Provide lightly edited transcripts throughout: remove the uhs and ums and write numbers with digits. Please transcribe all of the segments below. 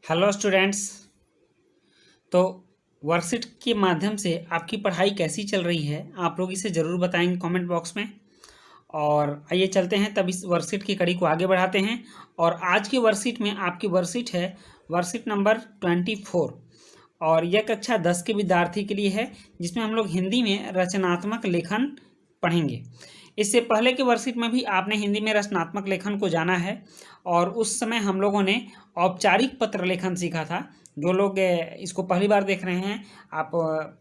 Hello students. तो worksheet के माध्यम से आपकी पढ़ाई कैसी चल रही है आप लोग इसे ज़रूर बताएंगे कमेंट बॉक्स में। और आइए चलते हैं तब इस वर्कशीट की कड़ी को आगे बढ़ाते हैं। और आज की वर्कशीट में आपकी वर्कशीट है वर्कशीट नंबर 24 और यह कक्षा 10 के विद्यार्थी के लिए है, जिसमें हम लोग हिंदी में रचनात्मक लेखन पढ़ेंगे। इससे पहले के वर्कशीट में भी आपने हिंदी में रचनात्मक लेखन को जाना है और उस समय हम लोगों ने औपचारिक पत्र लेखन सीखा था। जो लोग इसको पहली बार देख रहे हैं, आप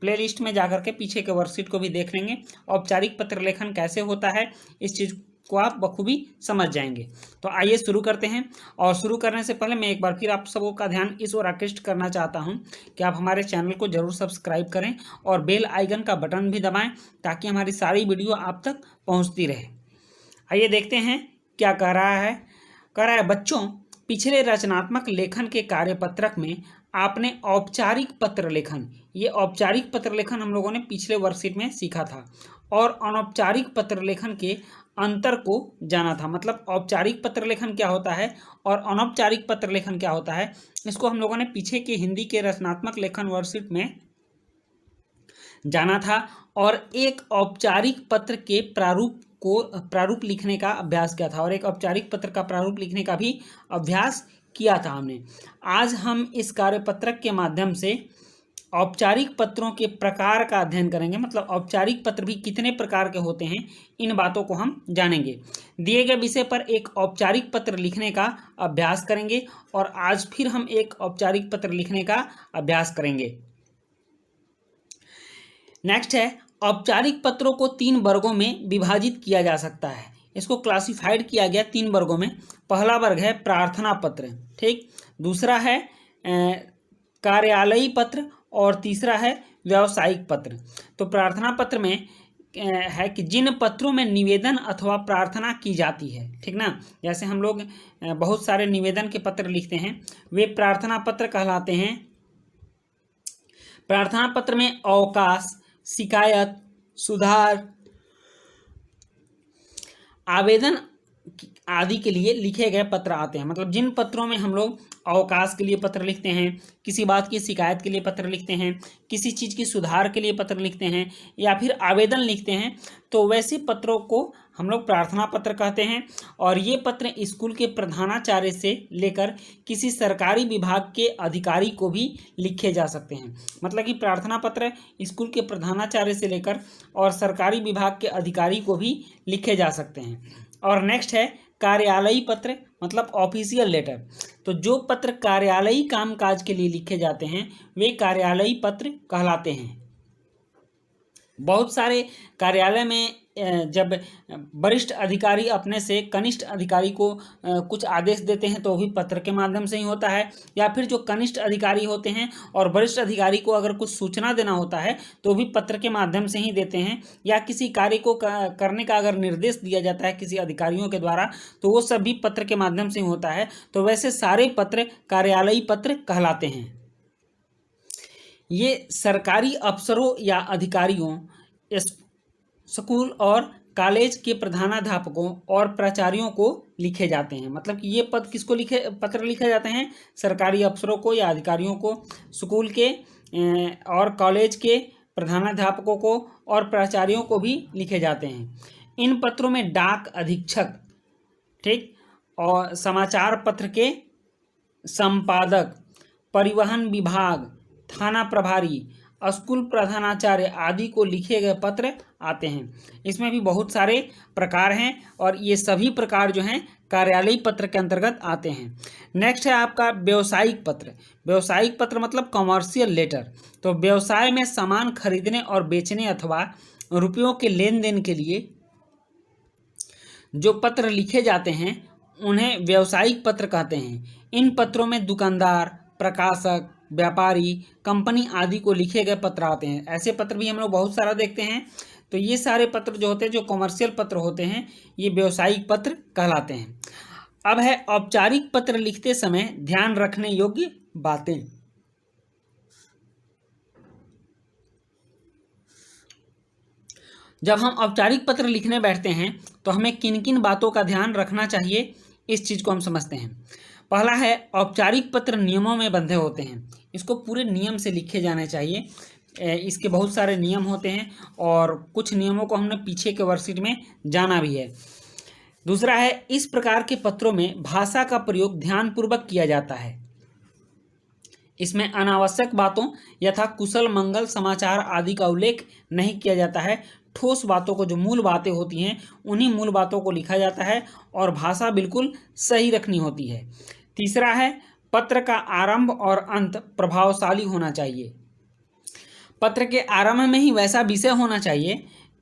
प्लेलिस्ट में जाकर के पीछे के वर्कशीट को भी देख लेंगे। औपचारिक पत्र लेखन कैसे होता है इस चीज़ को आप बखूबी समझ जाएंगे। तो आइए शुरू करते हैं। और शुरू करने से पहले मैं एक बार फिर आप सबों का ध्यान इस ओर आकृष्ट करना चाहता हूं कि आप हमारे चैनल को जरूर सब्सक्राइब करें और बेल आइकन का बटन भी दबाएं ताकि हमारी सारी वीडियो आप तक पहुंचती रहे। आइए देखते हैं क्या कह रहा है। कह रहा है, बच्चों, पिछले रचनात्मक लेखन के कार्यपत्रक में आपने औपचारिक पत्र लेखन, ये औपचारिक पत्र लेखन हम लोगों ने पिछले वर्कशीट में सीखा था, और अनौपचारिक पत्र लेखन के अंतर को जाना था। मतलब औपचारिक पत्र लेखन क्या होता है और अनौपचारिक पत्र लेखन क्या होता है, इसको हम लोगों ने पीछे के हिंदी के रचनात्मक लेखन वर्कशीट में जाना था। और एक औपचारिक पत्र के प्रारूप लिखने का अभ्यास किया था, और एक औपचारिक पत्र का प्रारूप लिखने का भी अभ्यास किया था हमने। आज हम इस कार्यपत्रक के माध्यम से औपचारिक पत्रों के प्रकार का अध्ययन करेंगे। मतलब औपचारिक पत्र भी कितने प्रकार के होते हैं, इन बातों को हम जानेंगे। दिए गए विषय पर एक औपचारिक पत्र लिखने का अभ्यास करेंगे और आज फिर हम एक औपचारिक पत्र लिखने का अभ्यास करेंगे। नेक्स्ट है, औपचारिक पत्रों को 3 वर्गों में विभाजित किया जा सकता है। इसको क्लासिफाइड किया गया 3 वर्गों में। पहला वर्ग है प्रार्थना पत्र, ठीक। दूसरा है कार्यालयी पत्र और तीसरा है व्यावसायिक पत्र। तो प्रार्थना पत्र में है कि जिन पत्रों में निवेदन अथवा प्रार्थना की जाती है, ठीक ना। जैसे हम लोग बहुत सारे निवेदन के पत्र लिखते हैं, वे प्रार्थना पत्र कहलाते हैं। प्रार्थना पत्र में अवकाश, शिकायत, सुधार, आवेदन आदि के लिए लिखे गए पत्र आते हैं। मतलब जिन पत्रों में हम लोग अवकाश के लिए पत्र लिखते हैं, किसी बात की शिकायत के लिए पत्र लिखते हैं, किसी चीज़ की सुधार के लिए पत्र लिखते हैं या फिर आवेदन लिखते हैं, तो वैसे पत्रों को हम लोग प्रार्थना पत्र कहते हैं। और ये पत्र स्कूल के प्रधानाचार्य से लेकर किसी सरकारी विभाग के अधिकारी को भी लिखे जा सकते हैं। मतलब कि प्रार्थना पत्र स्कूल के प्रधानाचार्य से लेकर और सरकारी विभाग के अधिकारी को भी लिखे जा सकते हैं। और नेक्स्ट है कार्यालयी पत्र, मतलब ऑफिशियल लेटर। तो जो पत्र कार्यालयी कामकाज के लिए लिखे जाते हैं वे कार्यालयी पत्र कहलाते हैं। बहुत सारे कार्यालय में जब वरिष्ठ अधिकारी अपने से कनिष्ठ अधिकारी को कुछ आदेश देते हैं तो वो भी पत्र के माध्यम से ही होता है। या फिर जो कनिष्ठ अधिकारी होते हैं और वरिष्ठ अधिकारी को अगर कुछ सूचना देना होता है तो भी पत्र के माध्यम से ही देते हैं। या किसी कार्य को करने का अगर निर्देश दिया जाता है किसी अधिकारियों के द्वारा तो वो सब भी पत्र के माध्यम से ही होता है। तो वैसे सारे पत्र कार्यालयी पत्र कहलाते हैं। ये सरकारी अफसरों या अधिकारियों, स्कूल और कॉलेज के प्रधानाध्यापकों और प्राचार्यों को लिखे जाते हैं। मतलब कि ये किसको पत्र लिखे जाते हैं, सरकारी अफसरों को या अधिकारियों को, स्कूल के और कॉलेज के प्रधानाध्यापकों को और प्राचार्यों को भी लिखे जाते हैं। इन पत्रों में डाक अधीक्षक, ठीक, और समाचार पत्र के संपादक, परिवहन विभाग, थाना प्रभारी, स्कूल प्रधानाचार्य आदि को लिखे गए पत्र आते हैं। इसमें भी बहुत सारे प्रकार हैं और ये सभी प्रकार जो हैं कार्यालयी पत्र के अंतर्गत आते हैं। नेक्स्ट है आपका व्यावसायिक पत्र। व्यावसायिक पत्र मतलब कमर्शियल लेटर। तो व्यवसाय में सामान खरीदने और बेचने अथवा रुपयों के लेन देन के लिए जो पत्र लिखे जाते हैं उन्हें व्यावसायिक पत्र कहते हैं। इन पत्रों में दुकानदार, प्रकाशक, व्यापारी, कंपनी आदि को लिखे गए पत्र आते हैं। ऐसे पत्र भी हम लोग बहुत सारा देखते हैं। तो ये सारे पत्र जो होते हैं, जो कमर्शियल पत्र होते हैं, ये व्यावसायिक पत्र कहलाते हैं। अब है औपचारिक पत्र लिखते समय ध्यान रखने योग्य बातें। जब हम औपचारिक पत्र लिखने बैठते हैं तो हमें किन किन बातों का ध्यान रखना चाहिए, इस चीज़ को हम समझते हैं। पहला है औपचारिक पत्र नियमों में बंधे होते हैं। इसको पूरे नियम से लिखे जाने चाहिए। इसके बहुत सारे नियम होते हैं और कुछ नियमों को हमने पीछे के वर्कशीट में जाना भी है। दूसरा है इस प्रकार के पत्रों में भाषा का प्रयोग ध्यानपूर्वक किया जाता है। इसमें अनावश्यक बातों यथा कुशल मंगल समाचार आदि का उल्लेख नहीं किया जाता है। ठोस बातों को, जो मूल बातें होती हैं, उन्हीं मूल बातों को लिखा जाता है और भाषा बिल्कुल सही रखनी होती है। तीसरा है पत्र का आरंभ और अंत प्रभावशाली होना चाहिए। पत्र के आरंभ में ही वैसा विषय होना चाहिए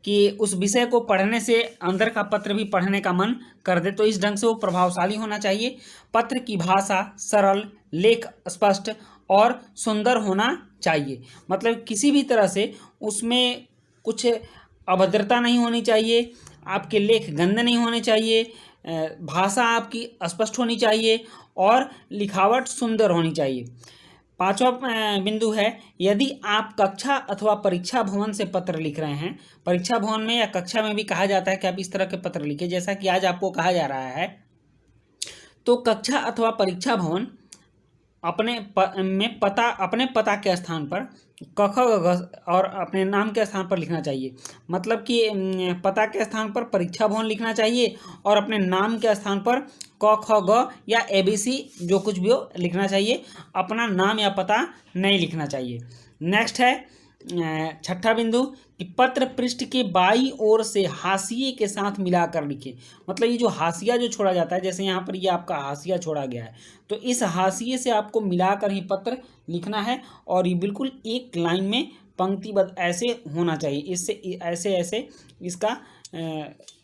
कि उस विषय को पढ़ने से अंदर का पत्र भी पढ़ने का मन कर दे, तो इस ढंग से वो प्रभावशाली होना चाहिए। पत्र की भाषा सरल, लेख स्पष्ट और सुंदर होना चाहिए। मतलब किसी भी तरह से उसमें कुछ अभद्रता नहीं होनी चाहिए, आपके लेख गंदे नहीं होने चाहिए, भाषा आपकी स्पष्ट होनी चाहिए और लिखावट सुंदर होनी चाहिए। पांचवा बिंदु है यदि आप कक्षा अथवा परीक्षा भवन से पत्र लिख रहे हैं, परीक्षा भवन में या कक्षा में भी कहा जाता है कि आप इस तरह के पत्र लिखें, जैसा कि आज आपको कहा जा रहा है, तो कक्षा अथवा परीक्षा भवन अपने पता के स्थान पर क ख ग घ और अपने नाम के स्थान पर लिखना चाहिए। मतलब कि पता के स्थान पर परीक्षा भवन लिखना चाहिए और अपने नाम के स्थान पर क ख ग या ABC जो कुछ भी हो लिखना चाहिए। अपना नाम या पता नहीं लिखना चाहिए। नेक्स्ट है छठा बिंदु कि पत्र पृष्ठ के बाईं ओर से हाशिए के साथ मिलाकर लिखें। मतलब ये जो हाशिया जो छोड़ा जाता है, जैसे यहाँ पर ये आपका हाशिया छोड़ा गया है, तो इस हाशिए से आपको मिलाकर ही पत्र लिखना है और ये बिल्कुल एक लाइन में पंक्तिबद्ध ऐसे होना चाहिए। इससे ऐसे ऐसे इसका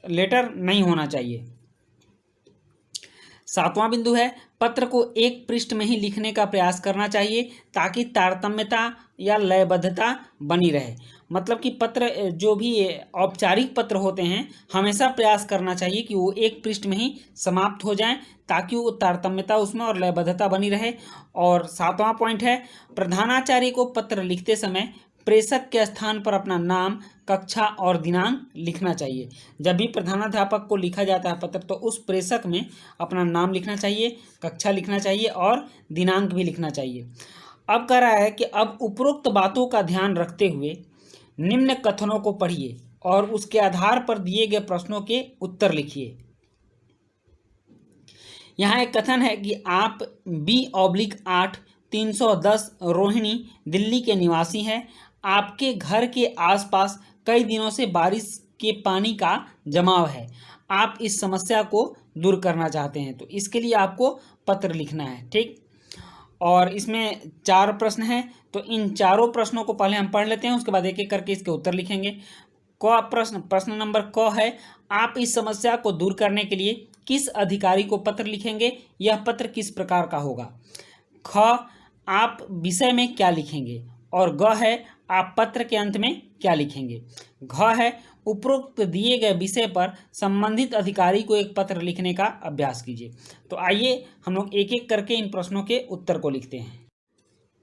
लेटर नहीं होना चाहिए। सातवां बिंदु है पत्र को एक पृष्ठ में ही लिखने का प्रयास करना चाहिए ताकि तारतम्यता या लयबद्धता बनी रहे। मतलब कि पत्र जो भी औपचारिक पत्र होते हैं हमेशा प्रयास करना चाहिए कि वो एक पृष्ठ में ही समाप्त हो जाएं ताकि वो तारतम्यता उसमें और लयबद्धता बनी रहे। और सातवां पॉइंट है प्रधानाचार्य को पत्र लिखते समय प्रेषक के स्थान पर अपना नाम, कक्षा और दिनांक लिखना चाहिए। जब भी प्रधानाध्यापक को लिखा जाता है पत्र तो उस प्रेषक में अपना नाम लिखना चाहिए, कक्षा लिखना चाहिए और दिनांक भी लिखना चाहिए। अब कह रहा है कि अब उपरोक्त बातों का ध्यान रखते हुए निम्न कथनों को पढ़िए और उसके आधार पर दिए गए प्रश्नों के उत्तर लिखिए। यहाँ एक कथन है कि आप B/8 310 रोहिणी दिल्ली के निवासी हैं। आपके घर के आसपास कई दिनों से बारिश के पानी का जमाव है। आप इस समस्या को दूर करना चाहते हैं, तो इसके लिए आपको पत्र लिखना है। ठीक, और इसमें 4 प्रश्न हैं, तो इन चारों प्रश्नों को पहले हम पढ़ लेते हैं, उसके बाद एक एक करके इसके उत्तर लिखेंगे। प्रश्न नंबर क है आप इस समस्या को दूर करने के लिए किस अधिकारी को पत्र लिखेंगे, यह पत्र किस प्रकार का होगा। ख आप विषय में क्या लिखेंगे और ग है आप पत्र के अंत में क्या लिखेंगे। घ है उपरोक्त दिए गए विषय पर संबंधित अधिकारी को एक पत्र लिखने का अभ्यास कीजिए। तो आइए हम लोग एक एक करके इन प्रश्नों के उत्तर को लिखते हैं।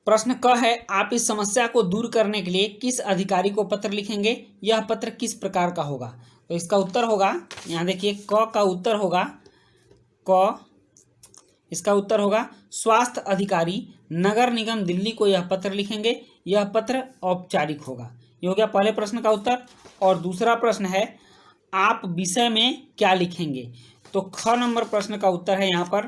प्रश्न क है आप इस समस्या को दूर करने के लिए किस अधिकारी को पत्र लिखेंगे, यह पत्र किस प्रकार का होगा। तो इसका उत्तर होगा, यहाँ देखिए क का उत्तर होगा इसका उत्तर होगा स्वास्थ्य अधिकारी नगर निगम दिल्ली को यह पत्र लिखेंगे। यह पत्र औपचारिक होगा। ये हो गया पहले प्रश्न का उत्तर। और दूसरा प्रश्न है आप विषय में क्या लिखेंगे। तो ख नंबर प्रश्न का उत्तर है, यहाँ पर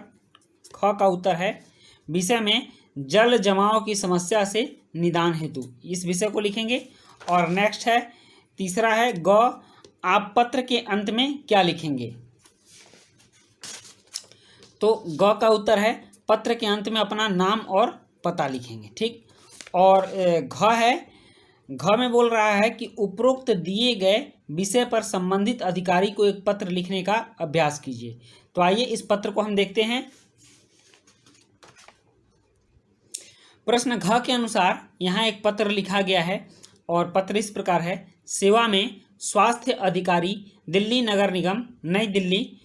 ख का उत्तर है विषय में जल जमाव की समस्या से निदान हेतु, इस विषय को लिखेंगे। और नेक्स्ट है तीसरा है ग आप पत्र के अंत में क्या लिखेंगे। तो ग का उत्तर है पत्र के अंत में अपना नाम और पता लिखेंगे। ठीक, और घ में बोल रहा है कि उपरोक्त दिए गए विषय पर संबंधित अधिकारी को एक पत्र लिखने का अभ्यास कीजिए। तो आइए इस पत्र को हम देखते हैं। प्रश्न घ के अनुसार यहाँ एक पत्र लिखा गया है और पत्र इस प्रकार है सेवा में स्वास्थ्य अधिकारी दिल्ली नगर निगम नई दिल्ली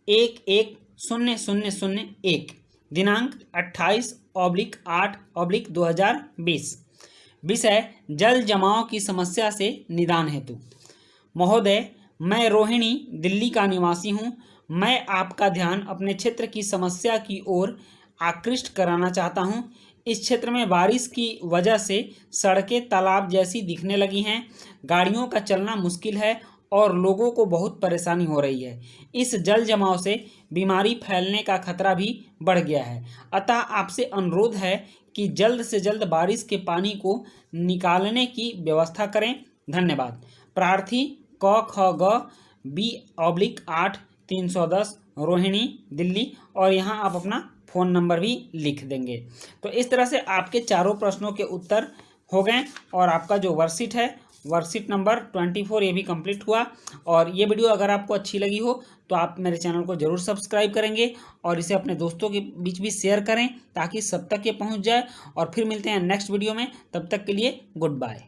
110001 दिनांक 28/8/2020 विषय जल जमाव की समस्या से निदान हेतु। महोदय, मैं रोहिणी दिल्ली का निवासी हूँ। मैं आपका ध्यान अपने क्षेत्र की समस्या की ओर आकृष्ट कराना चाहता हूं। इस क्षेत्र में बारिश की वजह से सड़कें तालाब जैसी दिखने लगी हैं, गाड़ियों का चलना मुश्किल है और लोगों को बहुत परेशानी हो रही है। इस जल जमाव से बीमारी फैलने का खतरा भी बढ़ गया है। अतः आपसे अनुरोध है कि जल्द से जल्द बारिश के पानी को निकालने की व्यवस्था करें। धन्यवाद। प्रार्थी क ख ग B/8 310 रोहिणी दिल्ली। और यहाँ आप अपना फ़ोन नंबर भी लिख देंगे। तो इस तरह से आपके चारों प्रश्नों के उत्तर हो गए और आपका जो वर्कशीट है, वर्कशीट नंबर 24, ये भी कंप्लीट हुआ। और ये वीडियो अगर आपको अच्छी लगी हो तो आप मेरे चैनल को ज़रूर सब्सक्राइब करेंगे और इसे अपने दोस्तों के बीच भी शेयर करें ताकि सब तक ये पहुंच जाए। और फिर मिलते हैं नेक्स्ट वीडियो में, तब तक के लिए गुड बाय।